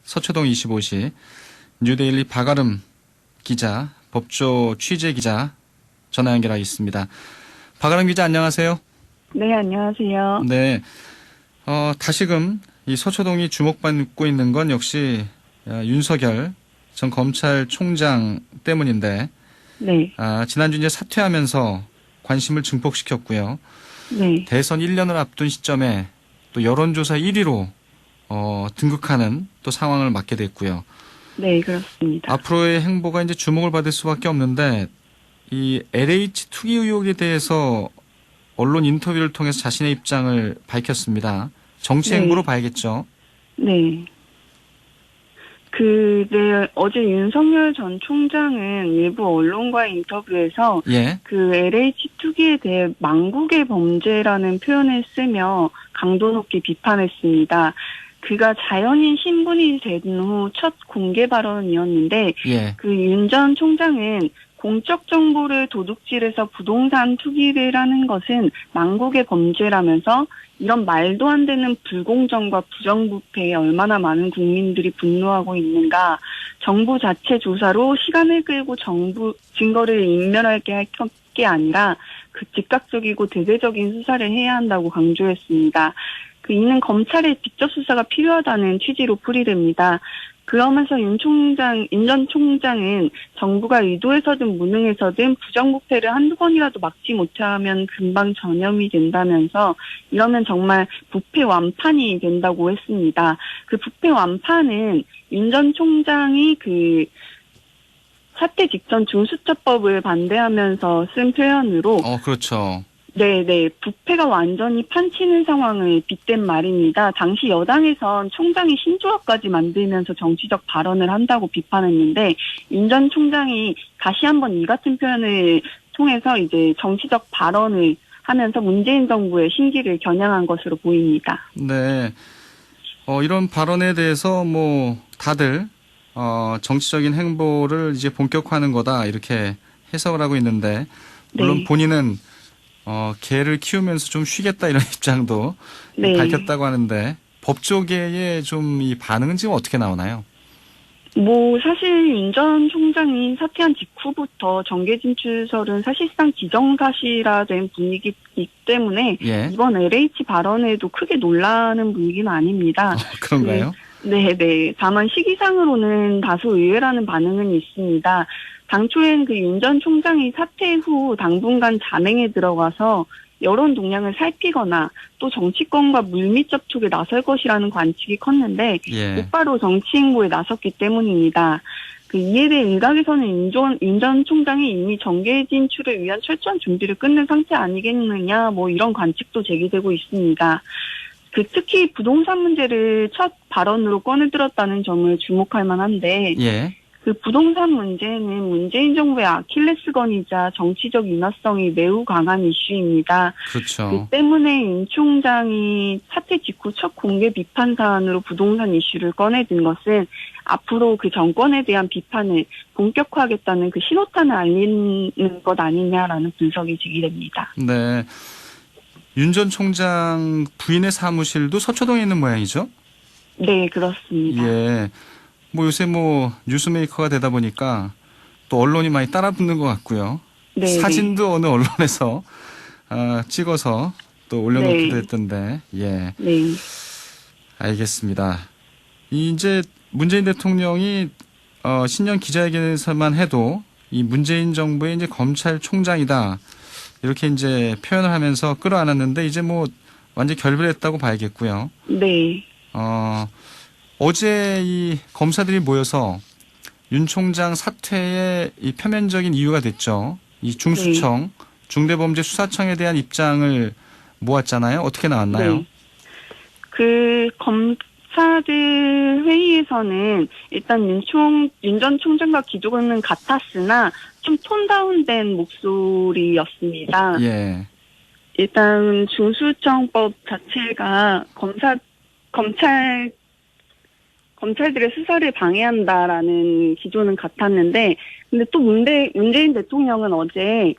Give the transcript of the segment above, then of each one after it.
서초동 25시 뉴데일리 박아름 기자, 법조 취재 기자 전화 연결하겠습니다. 박아름 기자 안녕하세요. 네, 안녕하세요. 네, 다시금 이 서초동이 주목받고 있는 건 역시 윤석열 전 검찰총장 때문인데, 네. 지난주 이제 사퇴하면서 관심을 증폭시켰고요. 네. 대선 1년을 앞둔 시점에 또 여론조사 1위로 등극하는 또 상황을 맞게 됐고요. 네, 그렇습니다. 앞으로의 행보가 이제 주목을 받을 수밖에 없는데, 이 LH 투기 의혹에 대해서 언론 인터뷰를 통해서 자신의 입장을 밝혔습니다. 정치 행보로 봐야겠죠. 네. 어제 윤석열 전 총장은 일부 언론과의 인터뷰에서 예. LH 투기에 대해 망국의 범죄라는 표현을 쓰며 강도 높게 비판했습니다. 그가 자연인 신분이 된 후 첫 공개 발언이었는데, 예. 윤 전 총장은 공적 정보를 도둑질해서 부동산 투기를 하는 것은 망국의 범죄라면서 이런 말도 안 되는 불공정과 부정부패에 얼마나 많은 국민들이 분노하고 있는가, 정부 자체 조사로 시간을 끌고 증거를 인멸하게 할 게 아니라 즉각적이고 대대적인 수사를 해야 한다고 강조했습니다. 이는 검찰의 직접 수사가 필요하다는 취지로 풀이됩니다. 그러면서 윤 전 총장은 정부가 의도해서든 무능해서든 부정부패를 한두 번이라도 막지 못하면 금방 전염이 된다면서 이러면 정말 부패 완판이 된다고 했습니다. 부패 완판은 윤 전 총장이 사태 직전 중수처법을 반대하면서 쓴 표현으로 그렇죠. 네, 부패가 완전히 판치는 상황을 빗댄 말입니다. 당시 여당에선 총장이 신조어까지 만들면서 정치적 발언을 한다고 비판했는데, 윤 전 총장이 다시 한번 이 같은 표현을 통해서 이제 정치적 발언을 하면서 문재인 정부의 심기를 겨냥한 것으로 보입니다. 네. 이런 발언에 대해서 다들 정치적인 행보를 이제 본격화하는 거다 이렇게 해석을 하고 있는데, 물론 네. 본인은 개를 키우면서 좀 쉬겠다 이런 입장도 네. 밝혔다고 하는데, 법조계의 좀 이 반응은 지금 어떻게 나오나요? 사실 윤 전 총장이 사퇴한 직후부터 정계 진출설은 사실상 기정사실화된 분위기이기 때문에 예. 이번 LH 발언에도 크게 놀라는 분위기는 아닙니다. 그런가요? 네. 다만 시기상으로는 다소 의외라는 반응은 있습니다. 당초엔 윤 전 총장이 사퇴 후 당분간 잔행에 들어가서 여론 동향을 살피거나 또 정치권과 물밑 접촉에 나설 것이라는 관측이 컸는데 예. 곧바로 정치 행보에 나섰기 때문입니다. 이에 대해 일각에서는 윤 전 총장이 이미 정계 진출을 위한 철저한 준비를 끝낸 상태 아니겠느냐 이런 관측도 제기되고 있습니다. 특히 부동산 문제를 첫 발언으로 꺼내들었다는 점을 주목할 만한데, 예. 부동산 문제는 문재인 정부의 아킬레스건이자 정치적 인화성이 매우 강한 이슈입니다. 그렇죠. 때문에 윤 총장이 사퇴 직후 첫 공개 비판 사안으로 부동산 이슈를 꺼내든 것은 앞으로 정권에 대한 비판을 본격화하겠다는 신호탄을 알리는 것 아니냐라는 분석이 제기됩니다. 네. 윤 전 총장 부인의 사무실도 서초동에 있는 모양이죠? 네, 그렇습니다. 예. 요새 뉴스메이커가 되다 보니까 또 언론이 많이 따라붙는 것 같고요. 네. 사진도 어느 언론에서 찍어서 또 올려놓기도 네. 했던데, 예. 네. 알겠습니다. 이제 문재인 대통령이 신년 기자회견에서만 해도 이 문재인 정부의 이제 검찰총장이다 이렇게 이제 표현을 하면서 끌어안았는데 이제 완전 결별했다고 봐야겠고요. 네. 어제 이 검사들이 모여서 윤 총장 사퇴의 이 표면적인 이유가 됐죠. 이 중수청, 중대범죄수사청에 대한 입장을 모았잖아요. 어떻게 나왔나요? 네. 검사들 회의에서는 일단 윤 전 총장과 기조는 같았으나 좀 톤 다운된 목소리였습니다. 예. 일단 중수청법 자체가 검찰들의 수사를 방해한다라는 기조는 같았는데, 근데 또 문재인 대통령은 어제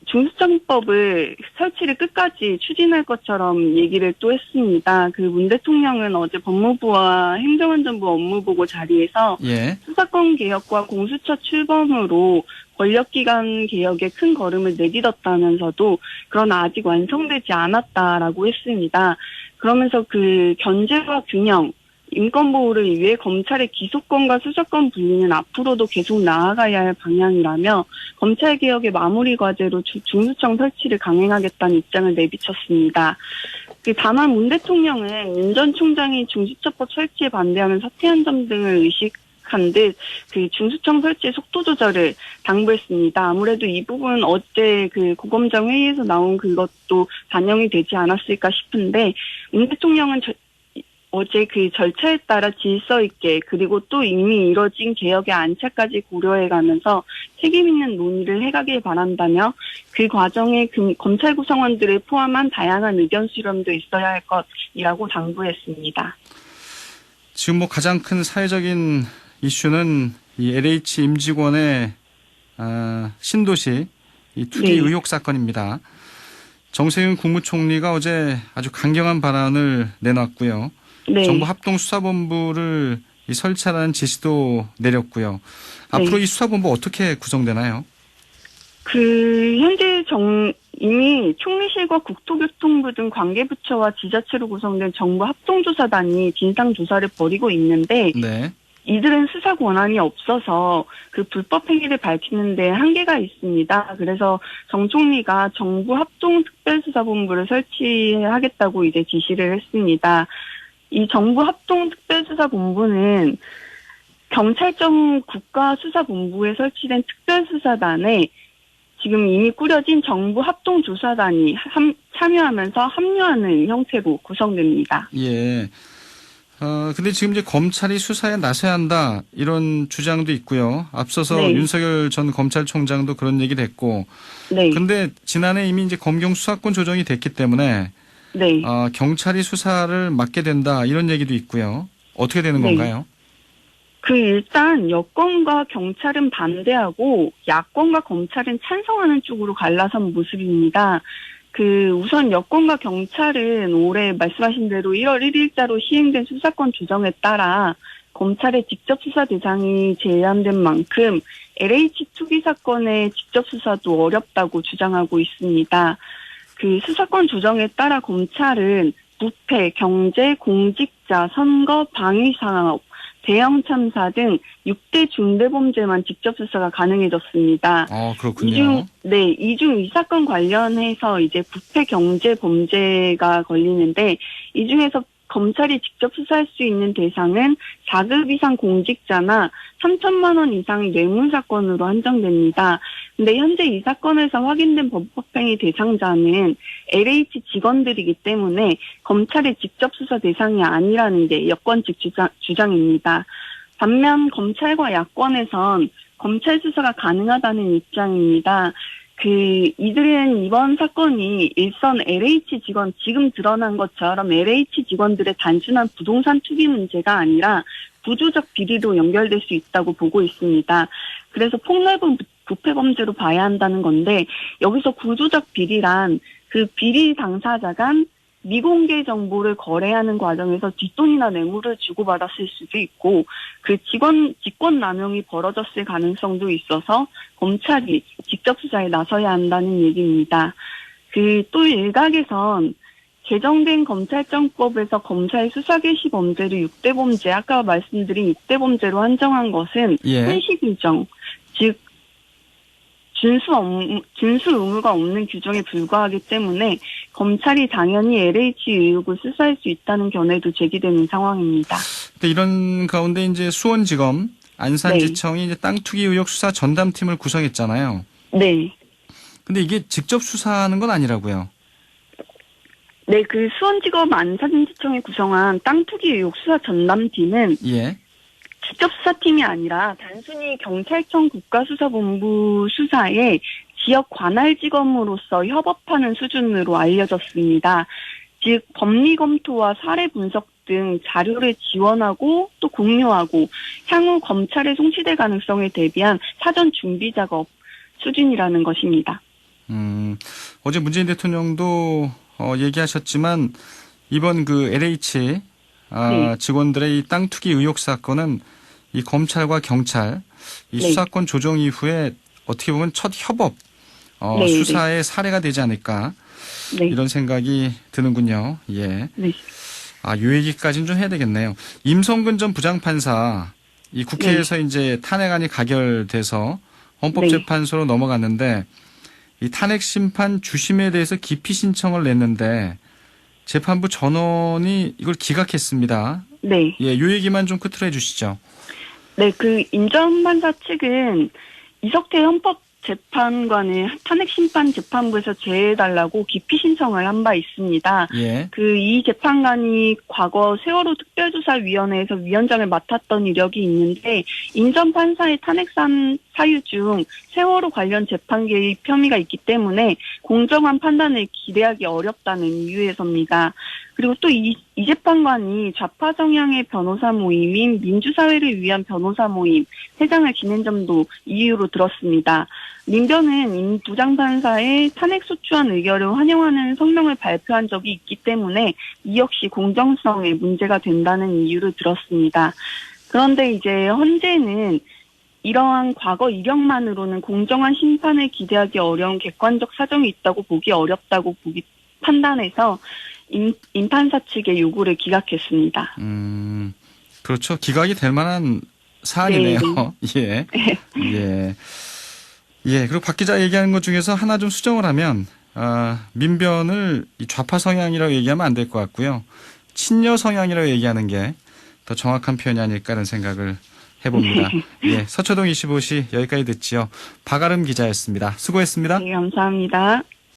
중수청법을 설치를 끝까지 추진할 것처럼 얘기를 또 했습니다. 그 문 대통령은 어제 법무부와 행정안전부 업무보고 자리에서 예. 수사권 개혁과 공수처 출범으로 권력기관 개혁에 큰 걸음을 내딛었다면서도 그러나 아직 완성되지 않았다라고 했습니다. 그러면서 그 견제와 균형, 인권보호를 위해 검찰의 기소권과 수사권 분리는 앞으로도 계속 나아가야 할 방향이라며 검찰개혁의 마무리 과제로 중수청 설치를 강행하겠다는 입장을 내비쳤습니다. 다만 문 대통령은 윤 전 총장이 중수처법 설치에 반대하는 사퇴한 점 등을 의식한 듯 그 중수청 설치의 속도 조절을 당부했습니다. 아무래도 이 부분 어제 그 고검장 회의에서 나온 그것도 반영이 되지 않았을까 싶은데 문 대통령은 어제 그 절차에 따라 질서 있게 그리고 또 이미 이뤄진 개혁의 안착까지 고려해가면서 책임 있는 논의를 해가길 바란다며 그 과정에 검찰 구성원들을 포함한 다양한 의견 수렴도 있어야 할 것이라고 당부했습니다. 지금 뭐 가장 큰 사회적인 이슈는 이 LH 임직원의 신도시 이 투기 네. 의혹 사건입니다. 정세균 국무총리가 어제 아주 강경한 발언을 내놨고요. 네. 정부 합동수사본부를 설치하라는 지시도 내렸고요. 앞으로 네. 이 수사본부 어떻게 구성되나요? 현재 이미 총리실과 국토교통부 등 관계부처와 지자체로 구성된 정부 합동조사단이 진상조사를 벌이고 있는데 네. 이들은 수사 권한이 없어서 그 불법 행위를 밝히는 데 한계가 있습니다. 그래서 정 총리가 정부 합동특별수사본부를 설치하겠다고 이제 지시를 했습니다. 이 정부 합동특별수사본부는 경찰청 국가수사본부에 설치된 특별수사단에 지금 이미 꾸려진 정부 합동조사단이 참여하면서 합류하는 형태로 구성됩니다. 예. 근데 지금 이제 검찰이 수사에 나서야 한다 이런 주장도 있고요. 앞서서 네. 윤석열 전 검찰총장도 그런 얘기를 했고. 네. 근데 지난해 이미 이제 검경 수사권 조정이 됐기 때문에 네. 경찰이 수사를 맡게 된다 이런 얘기도 있고요. 어떻게 되는 네. 건가요? 일단 여권과 경찰은 반대하고 야권과 검찰은 찬성하는 쪽으로 갈라선 모습입니다. 우선 여권과 경찰은 올해 말씀하신 대로 1월 1일자로 시행된 수사권 조정에 따라 검찰의 직접 수사 대상이 제한된 만큼 LH 투기 사건의 직접 수사도 어렵다고 주장하고 있습니다. 수사권 조정에 따라 검찰은 부패, 경제, 공직자, 선거, 방위사업, 대형 참사 등 6대 중대범죄만 직접 수사가 가능해졌습니다. 그렇군요. 이 중 이 사건 관련해서 이제 부패 경제 범죄가 걸리는데 이 중에서 검찰이 직접 수사할 수 있는 대상은 4급 이상 공직자나 3천만 원 이상 뇌물 사건으로 한정됩니다. 근데 현재 이 사건에서 확인된 범법행위 대상자는 LH 직원들이기 때문에 검찰의 직접 수사 대상이 아니라는 게 여권 측 주장입니다. 반면 검찰과 야권에선 검찰 수사가 가능하다는 입장입니다. 이들은 이번 사건이 일선 LH 직원, 지금 드러난 것처럼 LH 직원들의 단순한 부동산 투기 문제가 아니라 구조적 비리로 연결될 수 있다고 보고 있습니다. 그래서 폭넓은 부패 범죄로 봐야 한다는 건데, 여기서 구조적 비리란 비리 당사자가 미공개 정보를 거래하는 과정에서 뒷돈이나 뇌물을 주고받았을 수도 있고 직권 남용이 벌어졌을 가능성도 있어서 검찰이 직접 수사에 나서야 한다는 얘기입니다. 또 일각에선 개정된 검찰청법에서 검사의 수사 개시 범죄를 6대 범죄, 아까 말씀드린 6대 범죄로 한정한 것은 현시 규정, 즉 준수 의무가 없는 규정에 불과하기 때문에 검찰이 당연히 LH 의혹을 수사할 수 있다는 견해도 제기되는 상황입니다. 근데 이런 가운데 이제 수원지검, 안산지청이 이제 땅 투기 의혹 수사 전담팀을 구성했잖아요. 네. 근데 이게 직접 수사하는 건 아니라고요. 네, 수원지검 안산지청이 구성한 땅 투기 의혹 수사 전담팀은 직접 수사팀이 아니라 단순히 경찰청 국가수사본부 수사에 지역 관할지검으로서 협업하는 수준으로 알려졌습니다. 즉 법리 검토와 사례 분석 등 자료를 지원하고 또 공유하고 향후 검찰에 송치될 가능성에 대비한 사전 준비 작업 수준이라는 것입니다. 어제 문재인 대통령도 얘기하셨지만 이번 그 LH 직원들의 이 땅 투기 의혹 사건은 이 검찰과 경찰 이 네. 수사권 조정 이후에 어떻게 보면 첫 협업 네, 수사의 사례가 되지 않을까 네. 이런 생각이 드는군요. 예. 네. 요 얘기까지는 좀 해야 되겠네요. 임성근 전 부장판사 이 국회에서 이제 탄핵안이 가결돼서 헌법재판소로 넘어갔는데 이 탄핵 심판 주심에 대해서 기피 신청을 냈는데 재판부 전원이 이걸 기각했습니다. 네. 예, 요 얘기만 좀 끝으로 해주시죠. 네, 그 임전 판사 측은 이석태 헌법재판관을 탄핵심판재판부에서 제외해달라고 기피 신청을 한 바 있습니다. 예. 이 재판관이 과거 세월호 특별조사위원회에서 위원장을 맡았던 이력이 있는데 임전 판사의 탄핵 사유 중 세월호 관련 재판 개입 혐의가 있기 때문에 공정한 판단을 기대하기 어렵다는 이유에서입니다. 그리고 또 이 재판관이 좌파 성향의 변호사 모임인 민주사회를 위한 변호사 모임 회장을 지낸 점도 이유로 들었습니다. 민변은 임 부장판사의 탄핵소추안 의결을 환영하는 성명을 발표한 적이 있기 때문에 이 역시 공정성에 문제가 된다는 이유를 들었습니다. 그런데 이제 헌재는 이러한 과거 이력만으로는 공정한 심판을 기대하기 어려운 객관적 사정이 있다고 보기 어렵다고 판단해서 임 판사 측의 요구를 기각했습니다. 그렇죠. 기각이 될 만한 사안이네요. 예. 예. 예. 그리고 박 기자 얘기하는 것 중에서 하나 좀 수정을 하면, 민변을 이 좌파 성향이라고 얘기하면 안 될 것 같고요. 친여 성향이라고 얘기하는 게 더 정확한 표현이 아닐까라는 생각을 해봅니다. 예. 서초동 25시 여기까지 듣지요. 박아름 기자였습니다. 수고했습니다. 네, 감사합니다.